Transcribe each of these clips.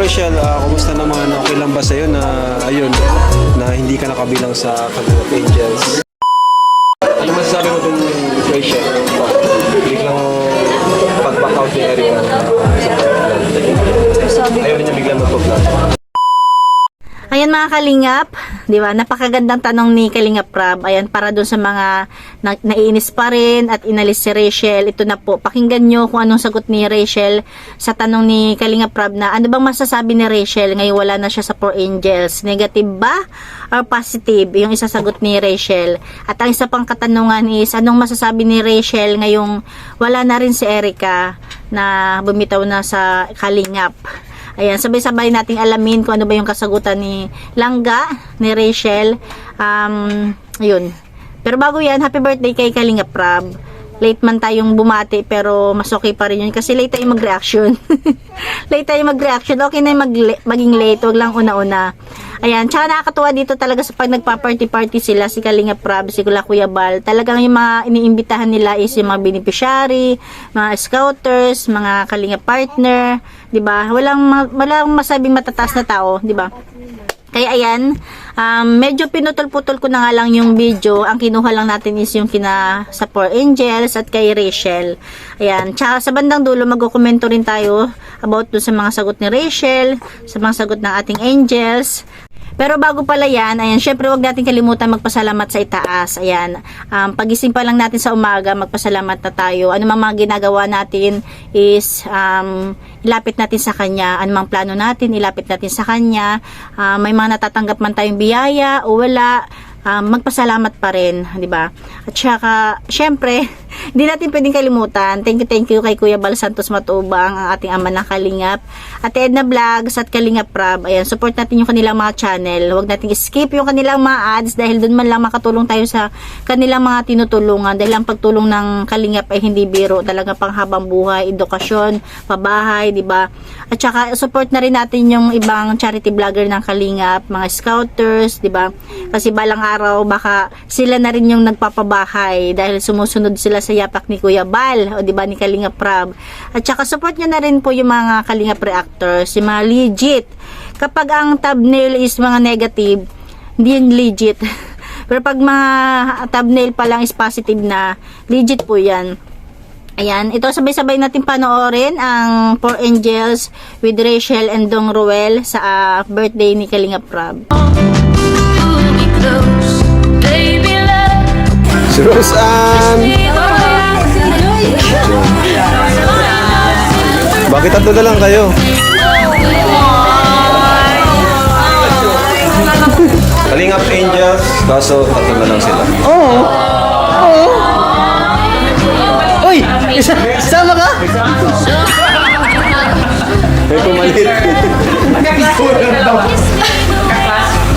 Rachel, kumusta naman? Okay lang ba sa'yo na, ayun, na hindi ka nakabilang sa Kalingap Angels? Ano masasabi mo dun, Rachel? Biglang pag-back out ni Erica ayaw niya biglang mag-vlog. Ayan mga Kalingap, di ba? Napakagandang tanong ni Kalingap Prab. Ayan, para doon sa mga naiinis pa rin at inalis si Rachel. Ito na po, pakinggan nyo kung anong sagot ni Rachel sa tanong ni Kalingap Prab na ano bang masasabi ni Rachel ngayon wala na siya sa 4 Angels? Negative ba or positive? Yung isasagot ni Rachel. At ang isa pang katanungan is, anong masasabi ni Rachel ngayong wala na rin si Erica na bumitaw na sa Kalingap? Ayan, sabay-sabay nating alamin kung ano ba yung kasagutan ni Langga, ni Rachel. Yun. Pero bago yan, happy birthday kay Kalingap Prab. Late man tayong bumati, pero mas okay pa rin yun. Kasi late tayong mag-reaction. Late tayong mag-reaction. Okay na yung maging late, wag lang una-una. Ayan, tsaka nakakatuwa dito talaga sa pag nagpa-party-party sila, si Kalingap Prab, si Kuya Bal. Talagang yung mga iniimbitahan nila is yung mga beneficiary, mga scouters, mga Kalingap partner, 'di ba? Walang masabing matataas na tao, 'di ba? Kaya ayan, medyo pinutol-putol ko na nga lang yung video. Ang kinuha lang natin is yung sa 4 Angels at kay Rachel. Ayan, tsaka sa bandang dulo magkukomento rin tayo about dun sa mga sagot ni Rachel, sa mga sagot ng ating Angels. Pero bago pala yan, ayan, syempre wag natin kalimutan magpasalamat sa itaas. Ayan, pagising pa lang natin sa umaga, magpasalamat na tayo. Ano mga ginagawa natin is ilapit natin sa Kanya. Ano mang plano natin, ilapit natin sa Kanya. May mga natatanggap man tayong biyaya o wala, magpasalamat pa rin, di ba? At saka, syempre, hindi natin pwedeng kalimutan. Thank you kay Kuya Bal Santos Matubang, ang ating ama ng Kalingap. At Edna Vlogs at Kalingap Prab. Ayan, support natin yung kanilang mga channel. Huwag natin skip yung kanilang mga ads dahil doon man lang makatulong tayo sa kanilang mga tinutulungan. Dahil ang pagtulong ng Kalingap ay hindi biro. Talaga panghabang buhay, edukasyon, pabahay, di ba? At saka, support na rin natin yung ibang charity vlogger ng Kalingap, mga scouters, di ba? Kasi balang araw, baka sila na rin yung nagpapabahay dahil sumusunod sila sa yapak ni Kuya Bal, o di ba, ni Kalingap Prab. At saka support nyo na rin po yung mga Kalingap reactors, yung mga legit. Kapag ang thumbnail is mga negative, hindi yun legit. Pero pag mga thumbnail pa lang is positive na, legit po yan. Ayan, ito sabay-sabay natin panoorin ang 4 Angels with Rachel and Dong Ruel sa birthday ni Kalingap Prab. Si Roseanne! Bakit tatlo na lang kayo? Kalingap Angels, kaso tatlo na lang sila. Oo. Oo. Uy! Sama ka? May pumalit.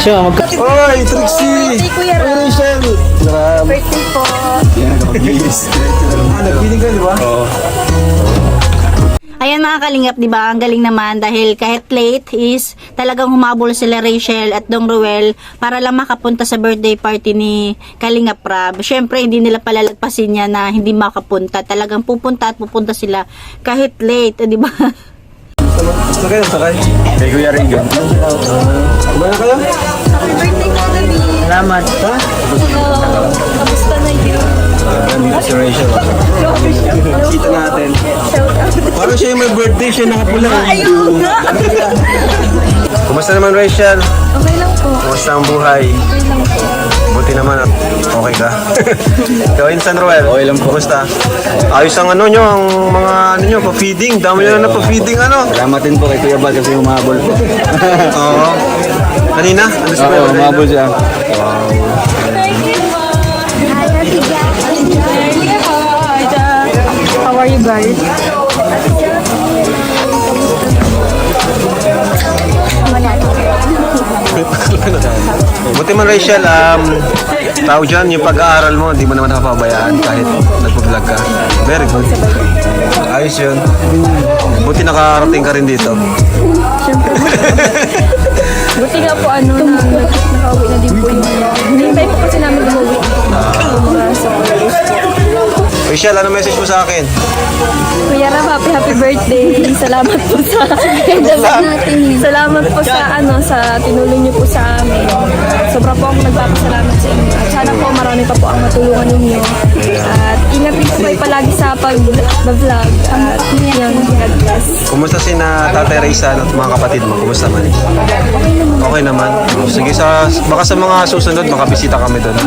Siya, Oy, Trixie! Kuya Rachel! Grabe. birthday po. Yan, nakapagbilis. Nagpiling ka, di ba? Oo. Ayan mga Kalingap, di ba? Ang galing naman dahil kahit late is talagang humabol sila Rachel at Dong Ruel para lang makapunta sa birthday party ni Kalingap Prab. Syempre, hindi nila palalagpasin niya na hindi makapunta. Talagang pupunta at pupunta sila kahit late, di ba? Sakay. Kay Kuya Regan. Kumain na kayo? Happy birthday po, Gabi. salamat. Ha? Kamusta na yun? Nandito si Rachel. Kita natin. Parang siya yung may birthday, siya nakapula. Ayun nga! Kumusta naman, Rachel? Okay lang po. Kumusta ang buhay? Okay lang po. Buti naman at okay ka. Ikaw, Insan Roel. Okay lang po. Kumusta? Ayos ang ano nyo, ang mga ano nyo, pa-feeding. Dami nyo na pa-feeding ano. Salamat din po kay Kuya Bal kasi humahabol po. Oo. Kanina? Ano si Kuya? Oo, humahabol siya. How are you guys? Buti man, Rachel, tao dyan, yung pag-aaral mo, di mo naman napapabayaan kahit nagpa-vlog ka. Very good. Ayos yun. Buti nakarating ka rin dito. Buti nga po nakauwi na din po yung hinihintay po kasi namin umuwi. Rachel, ano message mo sa akin? Kuya Rab, happy birthday. Salamat po sa Salamat po sa tinulong niyo po sa amin. Sobra po akong nagpapasalamat sa inyo. At sana po marami pa po ang matulungan ninyo. At ingat din po kayo palagi sa pag-vlog. At yan, God bless. Kumusta si na Tatay Raiza at mga kapatid mo? Kumusta man? Okay naman. Sige, baka sa mga susunod, makabisita kami doon.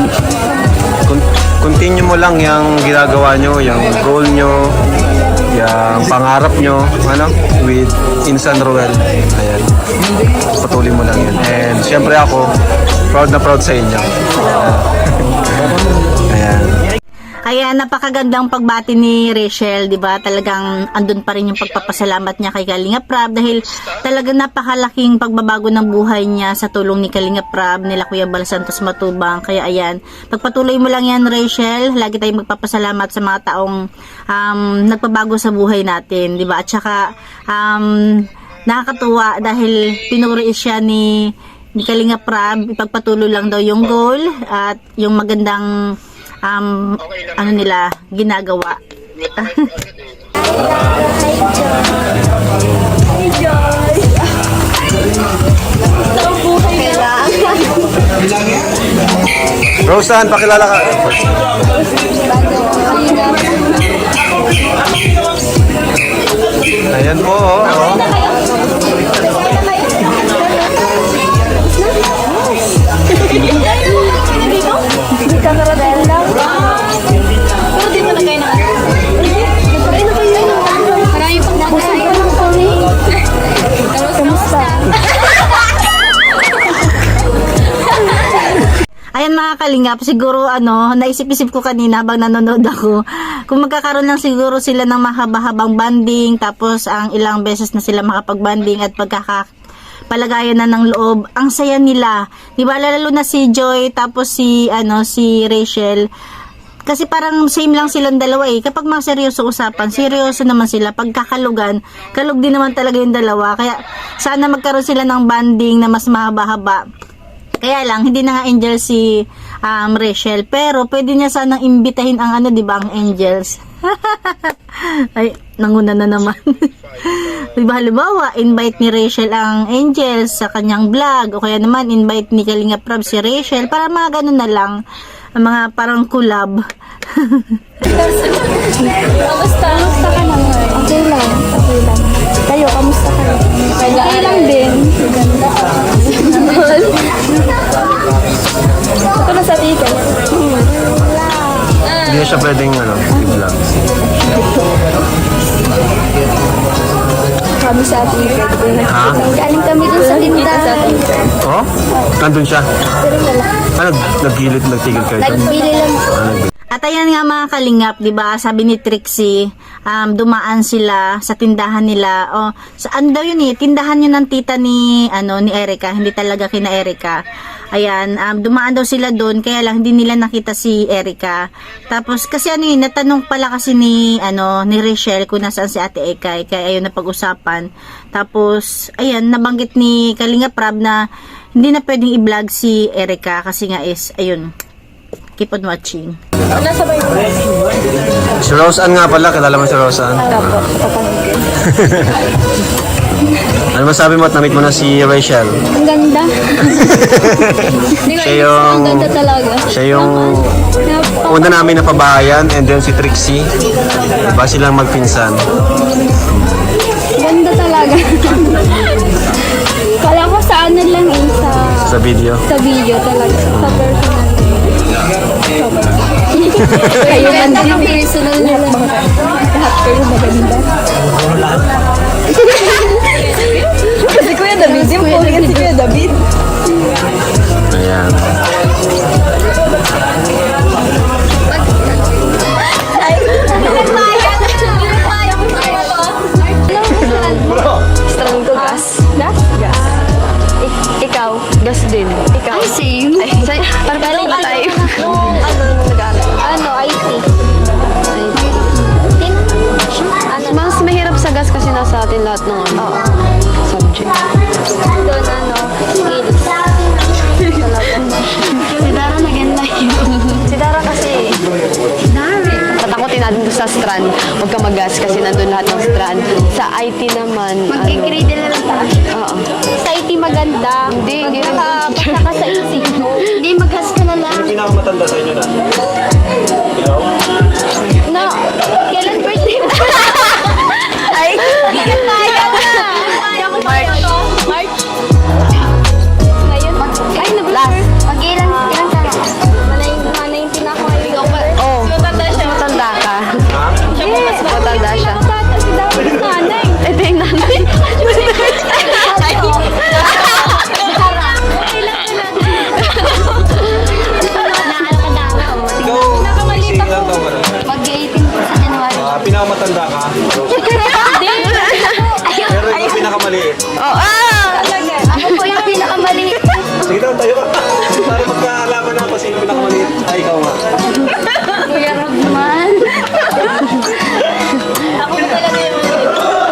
Continue mo lang yung ginagawa nyo, yung goal nyo, yung pangarap nyo, with Insan Ruel. Ayan. Patuloy mo lang yun. And syempre ako, proud na proud sa inyo. Ayan. Kaya napakagandang pagbati ni Rachel, 'di ba? Talagang andun pa rin yung pagpapasalamat niya kay Kalinga Prab dahil talagang napakalaking pagbabago ng buhay niya sa tulong ni Kalinga Prab, nila Kuya Bal Santos Matubang. Kaya ayan, pagpatuloy mo lang yan, Rachel. Lagi tayong magpapasalamat sa mga taong nagpabago sa buhay natin, 'di ba? At saka nakakatuwa dahil pinuri siya ni Kalinga Prab, ipagpatuloy lang daw yung goal at yung magandang nila ginagawa. Roseanne, pakilala ka. Ayan po, oh. Hindi ka karating lang. Pero di mo na kayo Marami pang nakasaya lang kami. Kamusta? Ayan mga kalingap, siguro naisip-isip ko kanina habang nanonood ako, kung magkakaroon lang siguro sila ng mahaba-habang banding, tapos ang ilang beses na sila makapag-banding at palagayan na ng loob, ang saya nila. Diba, lalo na si Joy, tapos si Rachel, kasi parang same lang silang dalawa eh. Kapag mga seryoso usapan, seryoso naman sila. Pagkakalugan, kalug din naman talaga yung dalawa. Kaya sana magkaroon sila ng banding na mas mahaba-haba. Kaya lang, hindi na nga angel si Rachel. Pero pwede niya sanang imbitahin ang diba, ang angels. Ay, nanguna na naman. Diba, halimbawa, invite ni Rachel ang angels sa kanyang vlog. O kaya naman, invite ni Kalinga Prab si Rachel. Para mga ganun na lang. Mga parang collab. Kamusta ka naman? Okay lang. Kayo, kamusta ka naman? Okay lang din. Ito na sa ticket. Hindi na siya pwedeng i-vlog. Kami sa ticket. Ha? Galing kami dun sa tindahan. Oh? Nandun siya? Nagtigil kayo doon? Nagbili lang. At ayan nga mga kalingap, 'di ba? Sabi ni Trixie, dumaan sila sa tindahan nila. Daw yun eh, tindahan yun ng tita ni Erica, hindi talaga kina Erica. Ayan, dumaan daw sila doon, kaya lang hindi nila nakita si Erica. Tapos kasi natanong pala kasi ni Rachel kung nasaan si Ate Ekay, kaya ayun na pag-usapan. Tapos ayan, nabanggit ni Kalinga Prab na hindi na pwedeng i-vlog si Erica kasi nga ayun. Keep on watching. Si Roseanne nga pala, kilala mo si Roseanne? Ano masabi mo at namit mo na si Rachel? Ang ganda. Ang ganda talaga. Siya yung una namin napabahayan, and then si Trixie. Diba silang magpinsan? Ganda talaga. Kala ko sa lang Sa video. sa video talaga. Sa personal. Kayo man din yung personal nyo lang. Lahat kayo maganda. Kasi Kuya David, yung pogi si Kuya David. Ayan. Strong ko gas. Gas? Gas. Ikaw? Gas din. Ikaw? Ay, same. Parang ba tayo? IT. Mas mahirap sa gas kasi nasa atin lahat ng strand. Huwag ka mag-gas kasi nandun lahat ng strand. Sa IT naman, Mag-grade na lang tayo. Oo. Sa IT maganda. Hindi rin. Basta ka sa isip mo. Hindi, mag-has ka na lang. Yung pinakamatanda sa inyo na. Ikaw? No. Kailan birthday mo? Ay, hindi ka kaya na. March. Ngayon? Ay, Last. Mag-ilan tayo? Manayin ako ngayon. Oh, matanda ka. Yes, matanda siya. Si David yung nanay. Ito yung nanay. Ikaw, kasi ilang taon ka na? Mag-18 po sa January. Pinakamatanda ka? Pero ikaw pinakamaliit. Oh, Ako po yung pinakamaliit. Sige daw, tayo ka. Para magkaalaman na kasi yung pinakamaliit. Ay, ikaw nga. Kuya Rodman. Ako po talaga yung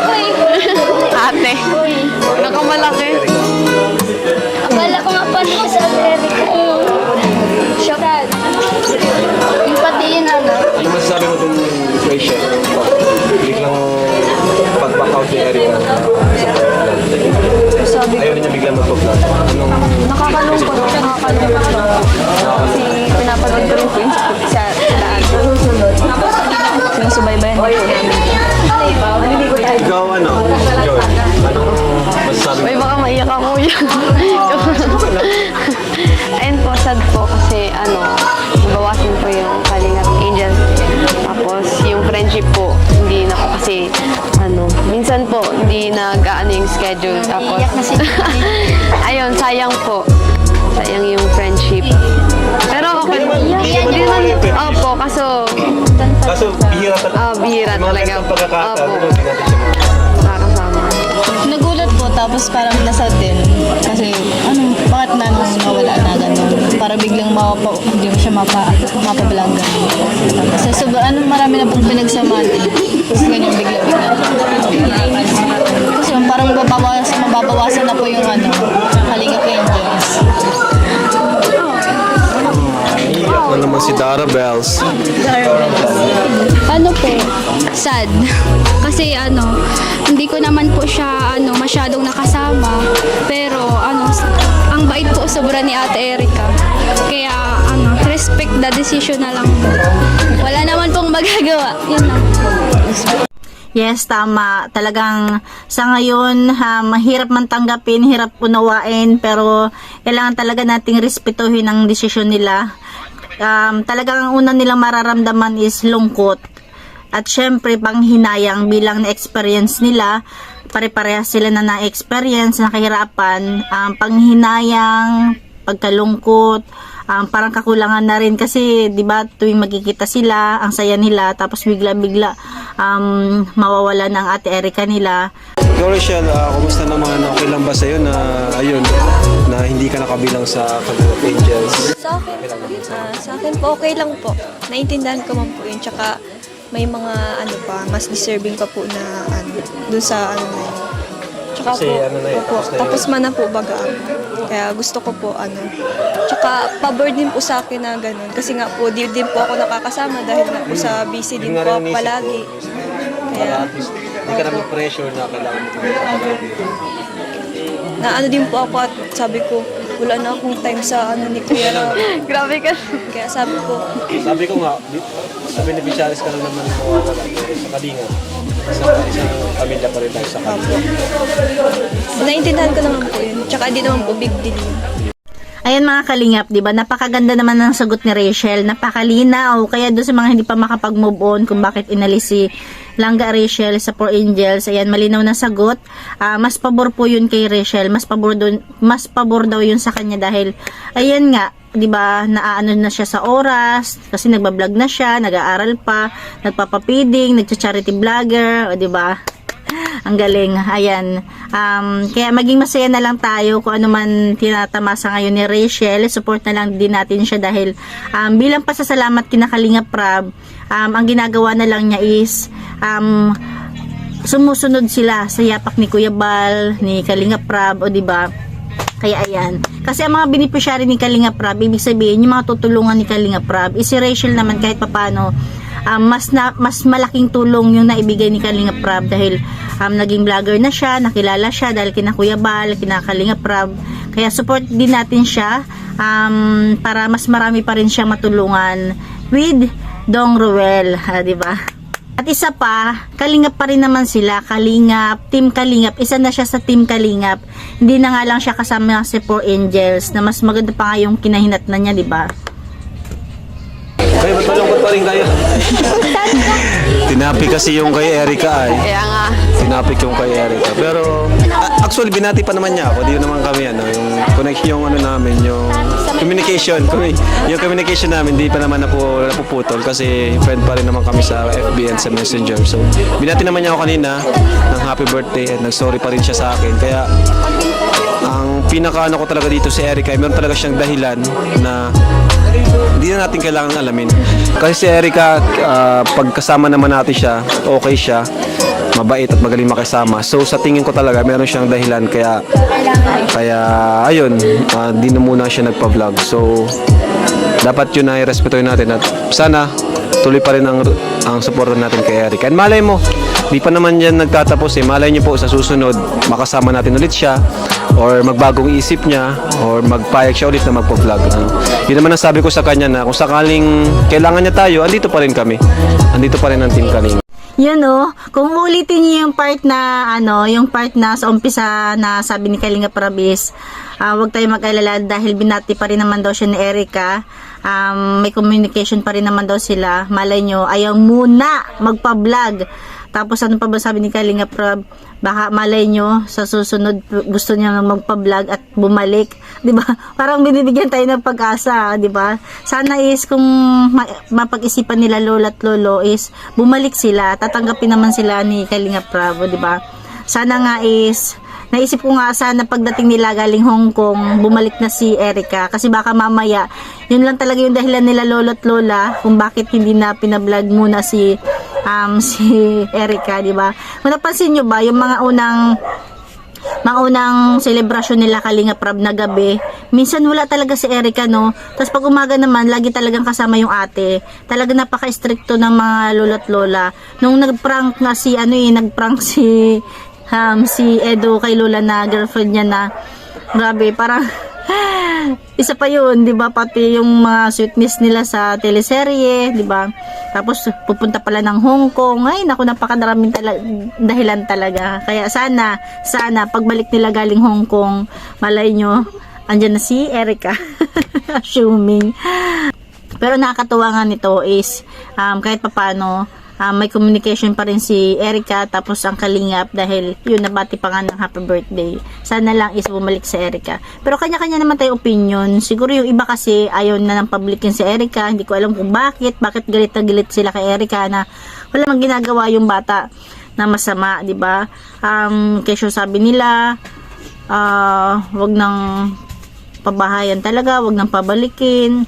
maliit. ate. Nakamalaki. Akala ko nga paano ko sa Amerika. Shock. Yung pati yun ano. Ano masasabi mo itong situation? Biglang pag-back out ni Erika. Ayaw niya biglang mag-vlog. Anong... Nakakalungkot lang. Kasi pinapanood ko rin po yung sa lahat. Sinusubaybayan niyo po namin. Ikaw ano? Joy, anong masasabi mo? Uy, baka maiyak ako yan. Ayun po, sad po kasi nabawasan po yung Kalingap Angel. Tapos yung friendship po, hindi na po kasi minsan po, hindi nag-aano yung schedule. Tapos, ayun, sayang po. Sayang yung friendship. Pero okay. Hindi naman, opo, kaso Bihira talaga. bihira Yung mga talaga. ganitong pagkakataon, Opo. hindi natin siya Nakakasama. Nagulat po, tapos parang nasad din. Kasi, bakit na nung nawala na gano'n? Para biglang hindi mo siya mapabalanggan. Kasi marami na pong pinagsamahan. Tapos ganyan bigla-bigla. Kasi parang mababawasan na po yung Kalingap Angels. Iyak na naman si Dara Bells. Ano po, sad. Kasi hindi ko naman po siya masyadong nakasama. Pero ang bait po sobra ni Ate Erika. Kaya respect the decision na lang po. Wala naman pong magagawa. Yun lang. Yes, tama. Talagang sa ngayon, mahirap man tanggapin, hirap unawain, pero kailangan talaga nating respetuhin ang desisyon nila. Talagang ang una nilang mararamdaman is lungkot. At syempre, panghinayang bilang na-experience nila, pare-parehas sila na na-experience, nakahirapan, panghinayang, pagkalungkot, parang kakulangan na rin kasi 'di ba tuwing magkikita sila ang saya nila tapos bigla-bigla mawawala ng Ate Erika nila. Ikaw, Rachel, kumusta naman? Okay lang ba sa'yo na, ayun, na hindi ka nakabilang sa Kalingap Angels? Sa akin po, okay lang po. Naintindihan ko man po yun. Tsaka may mga mas deserving pa po na dun sa na yun. Tsaka Kasi tapos man na po baga ako. Kaya gusto ko po Tsaka pabor din po sa akin na ganun. Kasi nga po, di din po ako nakakasama dahil nga po sa busy din po ako palagi. Kaya Hindi ka naman pressure na kailangan mo na din po ako at sabi ko, wala na akong time sa ni Kuya Rob. Grabe ka. Kaya sabi ko nga, sa beneficiaries ka lang naman mawawala sa Kalingap. Isang pamilya pa rin tayo sa Kalingap. naintindihan ko naman po yun. Tsaka hindi naman po big deal. Ayan mga Kalingap, 'di ba? Napakaganda naman ng sagot ni Rachel, napakalinaw. Kaya doon sa mga hindi pa makapag-move on kung bakit inalis si Langga Rachel sa Four Angels, ayan malinaw na sagot. Mas pabor po 'yun kay Rachel, mas pabor daw 'yun sa kanya dahil ayan nga, 'di ba? Naaano na siya sa oras kasi nagba-vlog na siya, nag-aaral pa, nagpapapiding, nagcha-charity vlogger, 'di ba? Ang galing. Ayan. Kaya maging masaya na lang tayo kung ano man tinatamasa ngayon ni Rachel. Support na lang din natin siya dahil bilang pasasalamat kina Kalingap Prab, ang ginagawa na lang niya is sumusunod sila sa yapak ni Kuya Bal, ni Kalingap Prab, o diba? Kaya ayan. Kasi ang mga beneficiary ni Kalingap Prab, ibig sabihin, yung mga tutulungan ni Kalingap Prab, is si Rachel naman kahit papano, mas malaking tulong yung naibigay ni Kalinga Prab dahil naging vlogger na siya, nakilala siya dahil kina Kuya Bal, kina Kalinga Prab. Kaya support din natin siya para mas marami pa rin siyang matulungan with Dong Ruel, di ba? At isa pa, Kalingap pa rin naman sila, Kalingap, Team Kalingap, isa na siya sa Team Kalingap. Hindi na nga lang siya kasama si Four Angels na mas maganda pa nga yung kinahinatnan niya, di ba? Kayo, ba't malungkot pa rin kayo? Tinapi kasi yung kay Erica ay. Kaya nga, Tinapik yung kay Erica. Pero, actually, binati pa naman niya ako. Di naman kami, yung connection, yung namin, yung communication. Yung communication namin, di pa naman napuputol kasi friend pa rin naman kami sa FB and sa Messenger. So, binati naman niya ako kanina ng happy birthday at nag-sorry pa rin siya sa akin. Kaya, ang pinaka-ano ko talaga dito si Erica, meron talaga siyang dahilan na hindi na natin kailangan alamin. Kasi si Erica, pagkasama naman natin siya, okay siya, mabait at magaling makisama. So sa tingin ko talaga meron siyang dahilan kaya ayun, di na muna siya nagpa-vlog. So dapat yun ay respetuhin natin at sana tuloy pa rin ang suporta natin kay Erica. And malay mo, di pa naman yan nagtatapos eh. Malay niyo po sa susunod makasama natin ulit siya or magbagong isip niya or magpayag siya ulit na magpa-vlog. Yun naman ang sabi ko sa kanya na kung sakaling kailangan niya tayo, andito pa rin kami. Andito pa rin ang Team Kalinga. Yun kung ulitin niyo yung part na yung part na sa umpisa na sabi ni Kalinga Prabis, huwag tayo mag-alala dahil binati pa rin naman daw siya ni Erica. May communication pa rin naman daw sila. Malay nyo, ayaw muna magpa-vlog. Tapos ano pa ba sabi ni Kalinga Prab? Baka malay nyo sa susunod gusto niya magpa-vlog at bumalik, 'di ba? Parang binibigyan tayo ng pag-asa, 'di ba? Sana is kung mapag-isipan nila lola at lolo is bumalik sila, tatanggapin naman sila ni Kalinga Prab, 'di ba? Sana nga is naisip ko nga sana pagdating nila galing Hong Kong, bumalik na si Erica kasi baka mamaya yun lang talaga yung dahilan nila lolo at lola kung bakit hindi na pina-vlog muna si Erica, di ba? Kung napansin nyo ba yung mga unang selebrasyon nila Kalinga Prab na gabi, minsan wala talaga si Erica, no? Tapos pag umaga naman, lagi talagang kasama yung ate. Talaga napaka-stricto ng mga lolo at lola. Nung nag-prank nga si si Edo kay Lola na girlfriend niya na grabe, parang isa pa yun, di ba? Pati yung mga sweetness nila sa teleserye, di ba? Tapos pupunta pala ng Hong Kong. Ay, naku, napakadaraming dahilan talaga. Kaya sana pagbalik nila galing Hong Kong, malay nyo, andyan na si Erica. Assuming. Pero nakakatuwa nga nito is kahit papano may communication pa rin si Erica tapos ang Kalingap dahil yun nabati pa nga ng happy birthday. Sana lang is bumalik si Erica. Pero kanya-kanya naman tayo opinion. Siguro yung iba kasi ayaw na ng publikin si Erica. Hindi ko alam kung bakit galit na galit sila kay Erica na wala mang ginagawa yung bata na masama, di ba? Kesyo sabi nila wag nang pabahayan talaga, wag nang pabalikin,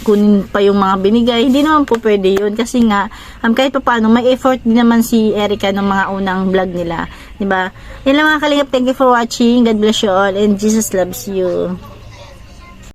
kunin pa yung mga binigay. Hindi naman po pwede yun kasi nga kahit pa paano may effort din naman si Erica ng mga unang vlog nila, diba? Yan lang mga Kalingap, thank you for watching, God bless you all and Jesus loves you.